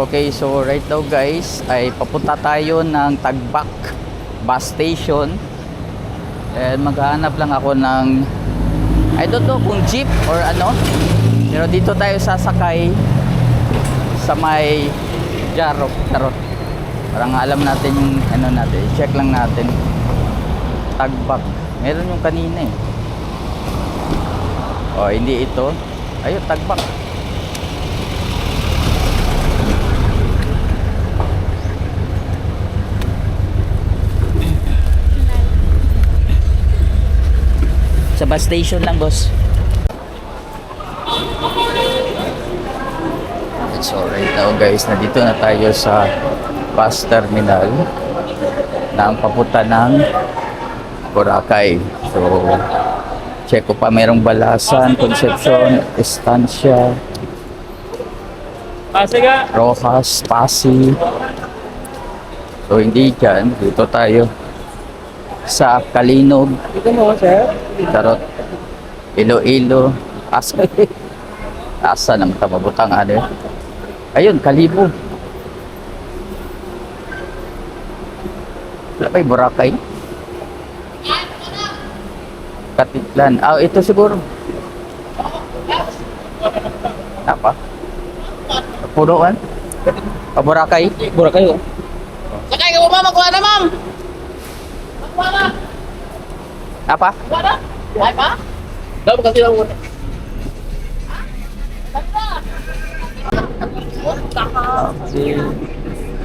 Okay, so right now guys ay papunta tayo ng Tagbak bus station. And maghahanap lang ako ng I don't know kung jeep or ano. Pero dito tayo sasakay sa may Jarok, Tarot. Parang alam natin yung ano natin, check lang natin. Tagbak. Meron yung kanina eh. Oh, hindi ito. Ayun, Tagbak. Sa bus station lang, boss. So right now guys, nandito na tayo sa bus terminal na ang papunta ng Boracay. So check ko pa, merong Balasan, Concepcion, Estancia, Rojas, Pasig. So hindi dyan, dito tayo sa Kalinog. Dito mo, sir. Tarot, Iloilo, asa naman tababutang ano. Ayun, Kalibo. Wala pa yung Boracay. Katitlan. Ah, ito siguro. Apa? Punuan? Boracay? Boracay, oh. Sakay ka mo, ma'am. Magkuha na, ma'am. Magkuha na. Apa? Magkuha na. Ay pa? Dapat kasi lang muna.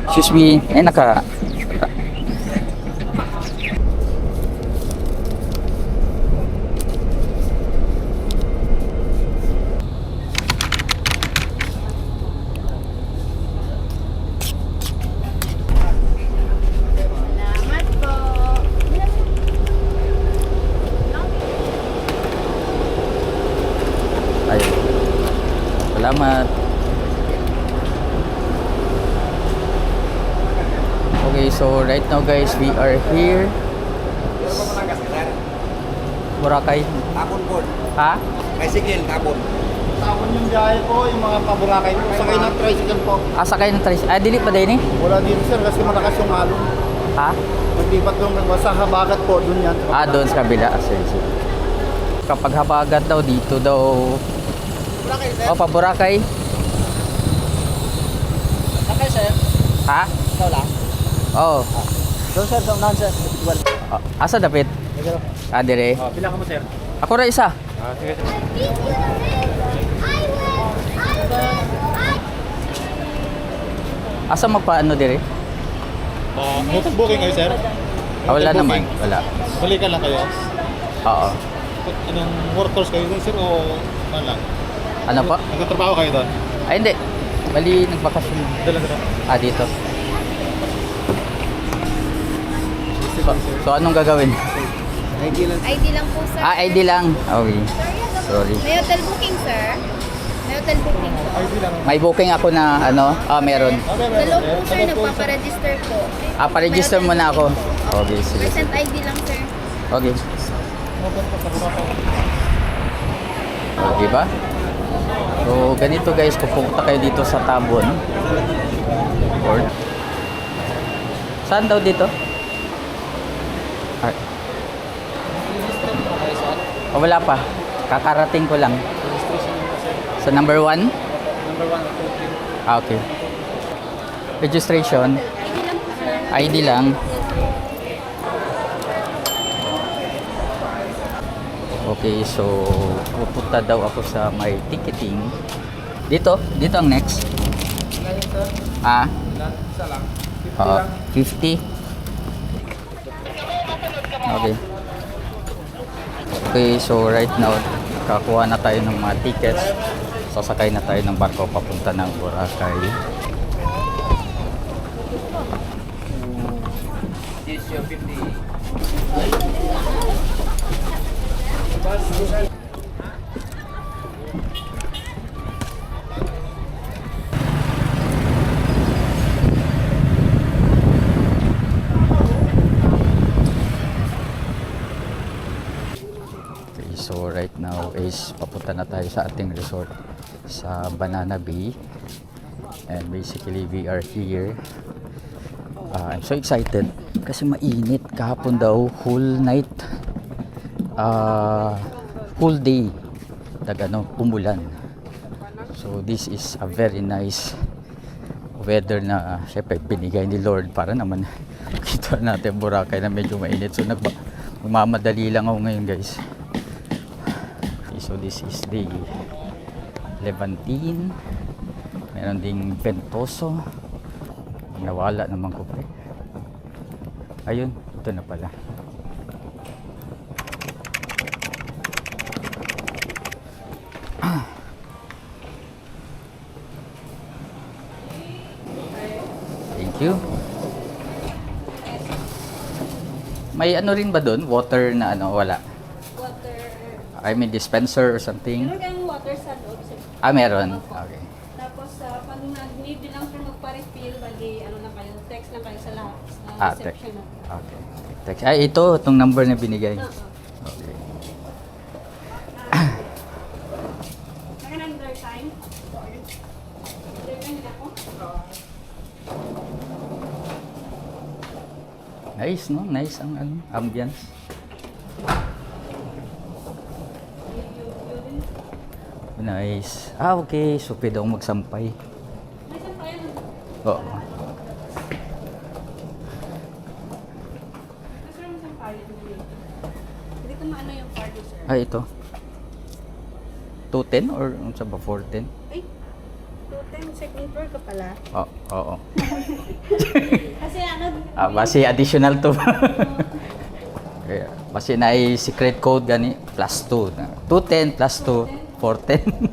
Excuse me. Naka... Salamat po. Ayun. Salamat. Okay, so right now guys, we are here. Boracay. Tapon po. Ha? Tricycle, tapon. Tapon yung biyahe po, yung mga paburakay po. Sakay ng tricycle po. Ah, sakay ng tricycle. Ah, dili pa din eh? Wala dito sir, kasi malakas yung alon. Ha? Maglipat doon, sa habagat po, doon yan. Ah, doon sa kabila. Ah, sige, sige. Kapag habagat daw, dito daw. Burakay sir. Oh, pa Boracay. Sakay sir. Ha? Ikaw lang. Oh. Doon sir, doon sir. Well. Ah, asa dapit? Ah, dire. Oh, pila ka mo sir. Ako ra isa. Ah, sige sir. Asa magpaano dire? Booking kayo, sir? Ah, wala naman. Wala. Balikan lang kayo. Oo. Anong workers kayo doon, sir? O ano lang? Ano pa? Nagtatrabaho kayo doon? Ay, hindi. Bali, nagbakasyon. Dala, sir. Ah, dito. So, anong gagawin? ID lang po, sir. Ah, ID lang. Okay. Sorry. May hotel booking, sir. May hotel booking po. May booking ako na ano? Ah, meron. Sa loob po, sir, nagpaparegister po. Ah, pa-register May hotel muna ako. booking po. Okay, sige. Present ID lang, sir. Okay. Okay ba? So, ganito guys, pupunta kayo dito sa Tabon. Or, saan daw dito? Ah. Oh, wala pa. Kakarating ko lang. Sa number 1? Number 1, 2, 3. Ah, okay. Registration. ID lang. Okay, so pupunta daw ako sa may ticketing. Dito ang next. Ah? Isa lang. 50. Okay. Okay, so right now kakuha na tayo ng mga tickets. Sasakay na tayo ng barko papunta ng Boracay. This is your 50. So right now is papunta na tayo sa ating resort sa Banana Bay. And basically we are here. I'm so excited kasi mainit kahapon daw, whole night, whole day umulan. So this is a very nice weather na syempre binigay ni Lord para naman kita natin Boracay na medyo mainit. So magmamadali lang ako ngayon, guys. Okay, so this is day 11. Meron ding ventoso. Nawala naman ko pre. Ayun, ito na pala. Thank you. May ano rin ba doon? Water na ano? Wala. Water. I mean dispenser or something? Meron kayong water sa loob. Meron. Okay. Tapos, pag nag-need lang kayo magpa-refill, bali, ano lang kayo, text lang kayo sa Text. reception natin. Okay. Text. Itong number na binigay. Oo. Okay. Saka ng their time. Their time na ako. Nice, no? Nice ang ambience. Nice. Okay. So, pwede akong magsampay. May sampayan mo. Oo. Mas rin sampayan mo dito. Hindi ko maano yung party, sir. Ito. 210 or sa ba 410? Ay, 210, second floor ka pala. Oo. Kasi ano, Base additional to. Kaya, base na ay secret code gani plus 2. 210 plus 2, 410.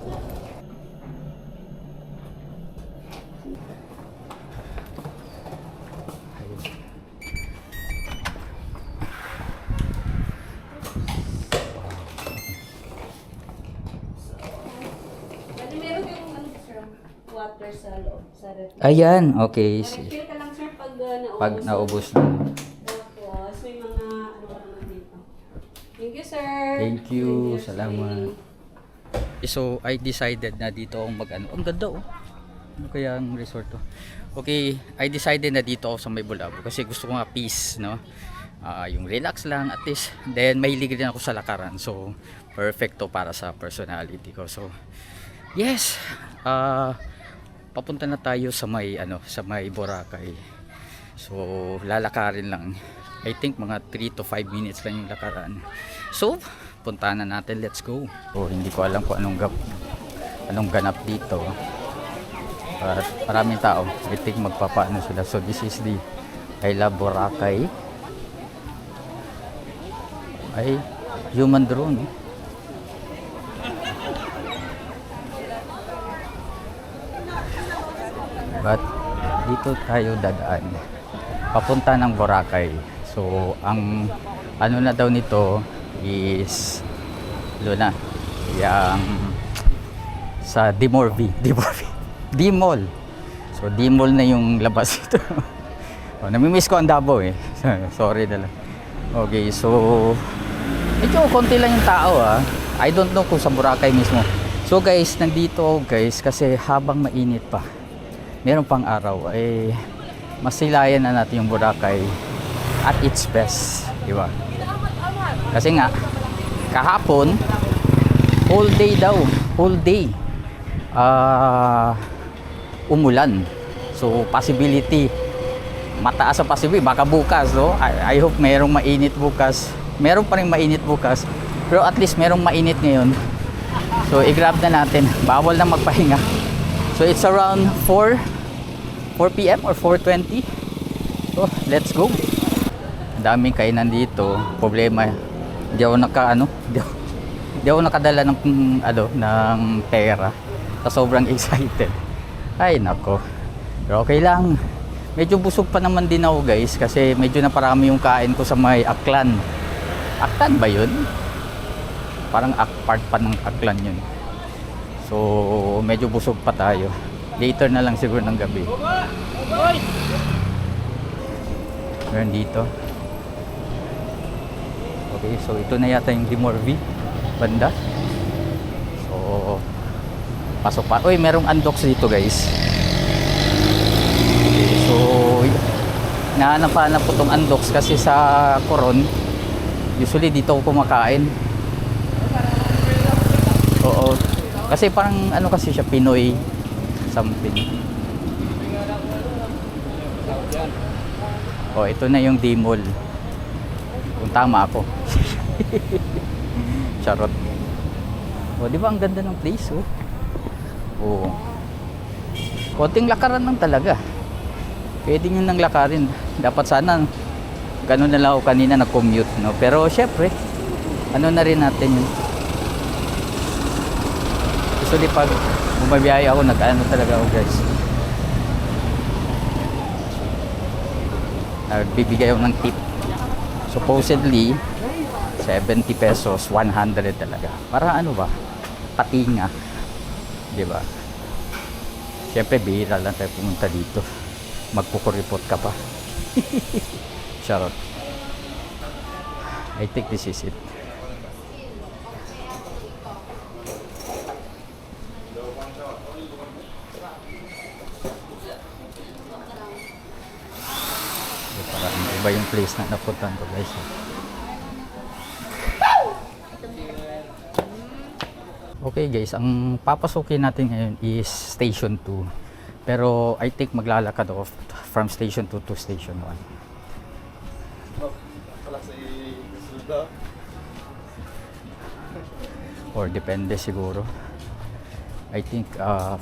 bali meron kayong ano, sir, water sa loob, sa ref. Ayan, okay. Refill ka lang, sir, pag naubos. Pag naubos na. Tapos, may mga ano naman dito. Thank you, sir. Thank you. Thank Salamat. So, I decided na dito akong mag-ano. Ang ganda oh. Ano kaya ang resort to? Okay, I decided na dito ako sa May Bulabo kasi gusto ko nga peace, no? Yung relax lang at least. Then, mahilig din ako sa lakaran. So, perfecto para sa personality ko. So, yes. Papunta na tayo sa may Boracay. So, lalakarin lang. I think mga 3 to 5 minutes lang yung lakaran. So, puntahan na natin. Let's go. So, hindi ko alam kung anong ganap dito. At maraming tao. I think magpapaano sila. So, this is the I Love Boracay. Ay, human drone. But dito tayo dadaan papunta ng Boracay. So ang ano na daw nito is Luna yang sa Dimorvi D-Mall. So D-Mall na yung labas ito. Namimiss ko ang Davao eh. Sorry na lang. Okay, so medyo konti lang yung tao I don't know kung sa Boracay mismo. So guys, nandito guys kasi habang mainit pa, meron pang araw, masilayan na natin yung Boracay at its best, di ba? Kasi nga kahapon whole day umulan. So possibility, mataas ang possibility baka bukas, no? I hope merong mainit bukas. Meron pa rin mainit bukas, pero at least merong mainit ngayon. So i-grab na natin, bawal na magpahinga. So it's around 4 PM or 4:20. So let's go. Ang daming kainan dito. Problema, hindi ako nakadala ng pera. So sobrang excited. Ay nako. Pero okay lang. Medyo busog pa naman din ako guys kasi medyo naparami yung kain ko sa may Aklan. Aklan ba yun? Parang part pa ng Aklan yun. So medyo busog pa tayo. Later na lang siguro ng gabi. Meron dito. Okay, so ito na yata yung Dimorvi banda. So pasok pa. Uy, merong undox dito guys. Nahanap-hanap ko tong Andox kasi sa Coron. Usually dito ako kumakain. Oo. Kasi parang ano kasi siya, Pinoy something. Oh, ito na yung D-Mall. Kung tama ako. Charot. Oh, di ba ang ganda ng place, oh? Oo. Konting lakaran lang talaga. Pwede nyo nang lakarin. Dapat sana ganun na lang ako kanina nag-commute, no? Pero syempre, ano na rin natin yun. Usually pag bumabiyahe ako, nag-ano talaga ako, guys. Nagbibigay ako ng tip. Supposedly 70 pesos, 100 talaga. Para ano ba? Patinga. 'Di ba? Siyempre bihira lang tayo pumunta dito. Magkukuripot ka pa. Charot. I think this is it. Parang iba yung place na napuntahan ko, guys. Okay guys, ang papasukin natin ngayon is Station 2. Pero I think maglalakad ako from Station 2 to Station 1. Or depende siguro. I think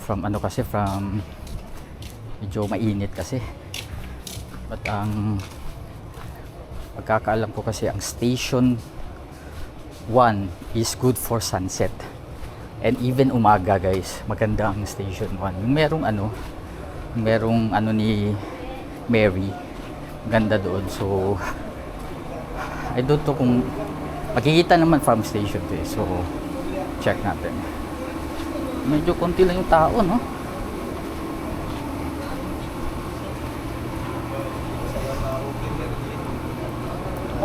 from ano kasi, from medyo mainit kasi. But ang pagkakaalam ko kasi ang Station 1 is good for sunset. And even umaga, guys, maganda ang Station 1. Merong ano ni Mary. Ganda doon. So I don't know kung makikita naman from Station 2. So check natin. Medyo konti lang yung tao, no?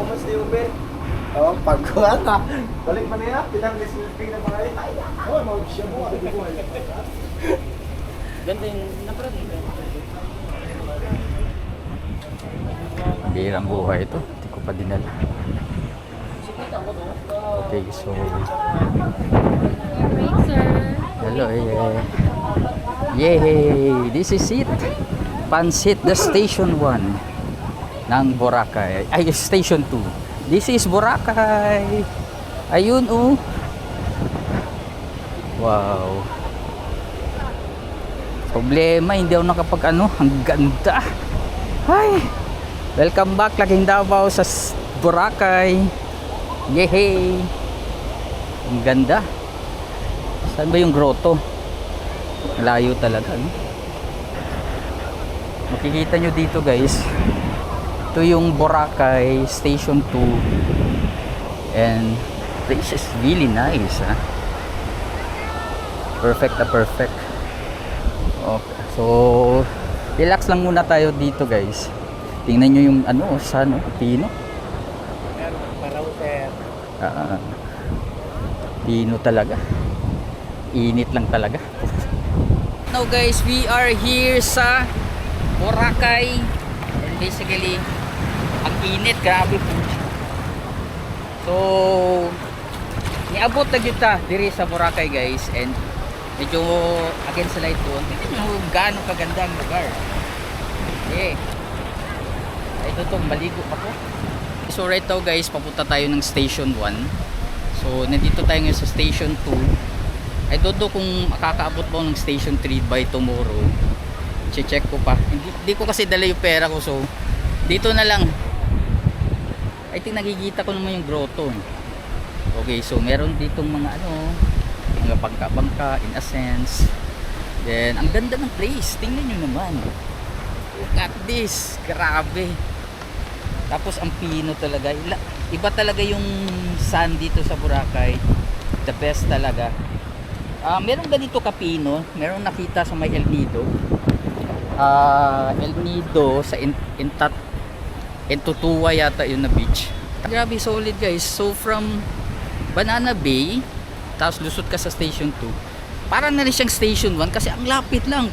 Almost the Uber. Oh, pagkuhan na. Balik pa niya. Pinang-lisiping na mga ay. Oh, mag-siya mo. Ganda yung naprad. Birang buhay ito. Hindi ko pa dinala. Okay, so Alright, sir. hello, yay! This is it. Pansit, the Station 1 ng Boracay. Ay, Station 2. This is Boracay. Ayun, oh. Wow. Problema, hindi ako nakapag-ano. Ang ganda. Hi! Welcome back, Laking Davao sa Boracay. Yehey! Ang ganda. Saan ba yung grotto? Layo talaga, no? Makikita nyo dito, guys. Ito yung Boracay Station 2. And place is really nice, ha? Perfect na perfect. Okay. So, relax lang muna tayo dito, guys. Tingnan nyo yung ano, sa ano, pino. Pino talaga. Init lang talaga. Now guys, we are here sa Boracay. And basically, ang init, grabe po. So, niabot na kita diri sa Boracay, guys. And medyo against the light doon. Tingnan nyo gaano kaganda ang lugar. Okay. Ay, ito maligo pa po. So right now, guys, papunta tayo ng Station 1. So, nandito tayo ngayon sa Station 2. I don't know kung makakaabot ba ng Station 3 by tomorrow. Check ko pa. Hindi ko kasi dala yung pera ko, so dito na lang. I think nakikita ko naman yung grotto. Okay, so meron ditong mga mga bangka-bangka in a sense. Then ang ganda ng place, tingnan nyo naman. Look at this, grabe. Tapos ang pino talaga, iba talaga yung sun dito sa Boracay. The best talaga. Meron ganito kapino, meron nakita sa may El Nido. El Nido sa Intutuwa yata yun na beach. Grabe, solid guys. So from Banana Bay, tapos lusot ka sa Station 2. Parang na rin siyang Station 1 kasi ang lapit lang.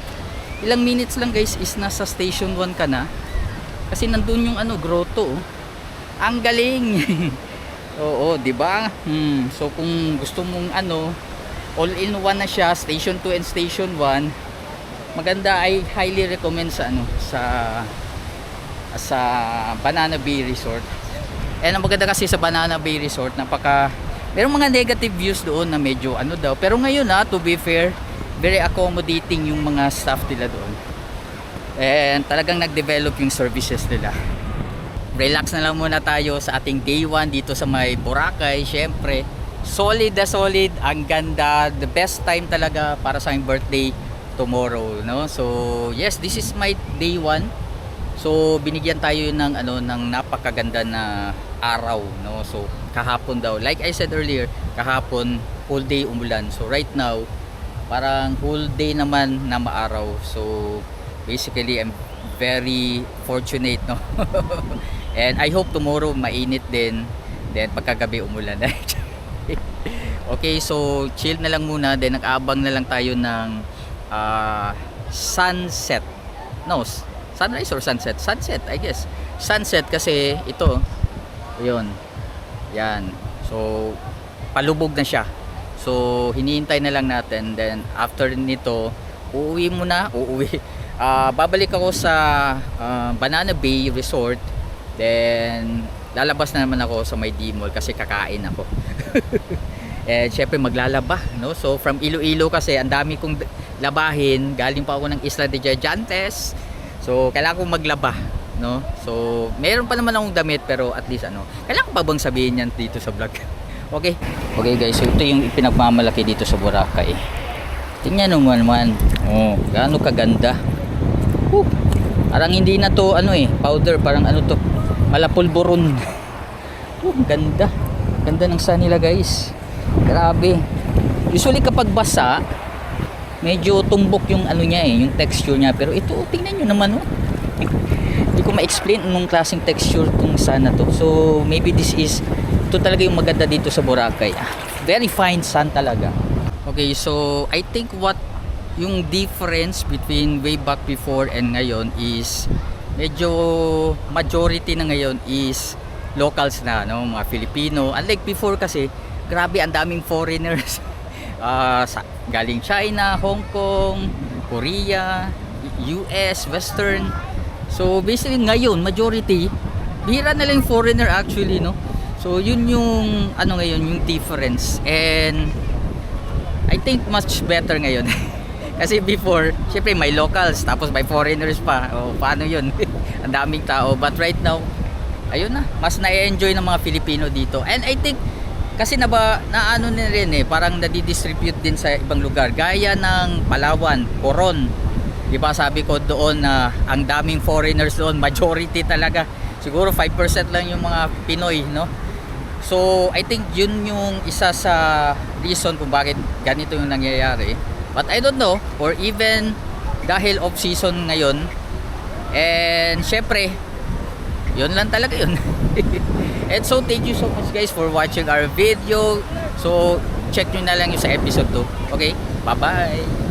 Ilang minutes lang guys is nasa Station 1 ka na. Kasi nandun yung ano, grotto. Oh. Ang galing. Oo, 'di ba? So kung gusto mong ano, all-in-one na siya, Station 2 and Station 1, maganda. I highly recommend sa ano, sa Banana Bay Resort. And ang maganda kasi sa Banana Bay Resort, merong mga negative views doon na medyo ano daw. Pero ngayon to be fair, very accommodating yung mga staff nila doon. And talagang nag-develop yung services nila. Relax na lang muna tayo sa ating day 1 dito sa may Boracay. Syempre, solid na solid, ang ganda, the best time talaga para sa aking birthday tomorrow, no? So, yes, this is my day 1. So, binigyan tayo ng ano, ng napakaganda na araw, no? So, kahapon daw, like I said earlier, kahapon whole day umulan. So, right now, parang whole day naman na maaraw. So, basically, I'm very fortunate, no? And I hope tomorrow mainit din. Then pagkagabi umulan. Okay, so chill na lang muna. Then nag-aabang na lang tayo ng sunset. No, sunrise or sunset? Sunset, I guess. Sunset kasi ito. Ayun. Yan. So palubog na siya. So hinihintay na lang natin. Then after nito, babalik ako sa Banana Bay Resort. Then lalabas na naman ako sa may D-Mall kasi kakain ako. And syempre maglalaba, no? So from Iloilo kasi ang dami kong labahin, galing pa ako ng Isla de Gigantes. So kailangan kong maglaba, no? So meron pa naman akong damit pero at least ano, kailangan pa bang sabihin yan dito sa vlog? Okay. Okay guys, so ito yung pinagmamalaki dito sa Boracay. Tingnan nyo naman. Oh, gaano kaganda. Parang hindi na to ano powder, parang ano to, malapulburon. Ganda. Ganda ng sun nila guys. Grabe. Usually kapag basa, medyo tumbok yung ano niya yung texture niya. Pero ito, tingnan nyo naman Hindi ko ma-explain anong klaseng texture tong sun na to. So maybe ito talaga yung maganda dito sa Boracay. Very fine sun talaga. Okay, so I think yung difference between way back before and ngayon is medyo majority na ngayon is locals na, no? Mga Filipino. Unlike before kasi, grabe ang daming foreigners. Galing China, Hong Kong, Korea, US, Western. So basically ngayon, majority, bihira na lang yung foreigner actually, no? So yun yung ano ngayon, yung difference. And I think much better ngayon. Kasi before, syempre may locals, tapos may foreigners pa. O, paano yun? Ang daming tao. But right now, ayun na, mas na-enjoy ng mga Filipino dito. And I think, kasi naano na rin parang nadidistribute din sa ibang lugar. Gaya ng Palawan, Coron. Diba sabi ko doon na ang daming foreigners doon, majority talaga. Siguro 5% lang yung mga Pinoy, no? So, I think yun yung isa sa reason kung bakit ganito yung nangyayari. But I don't know, or even dahil off-season ngayon. And syempre, yun lang talaga yun. And so, thank you so much guys for watching our video. So, check nyo na lang yung sa episode 2. Okay? Bye-bye!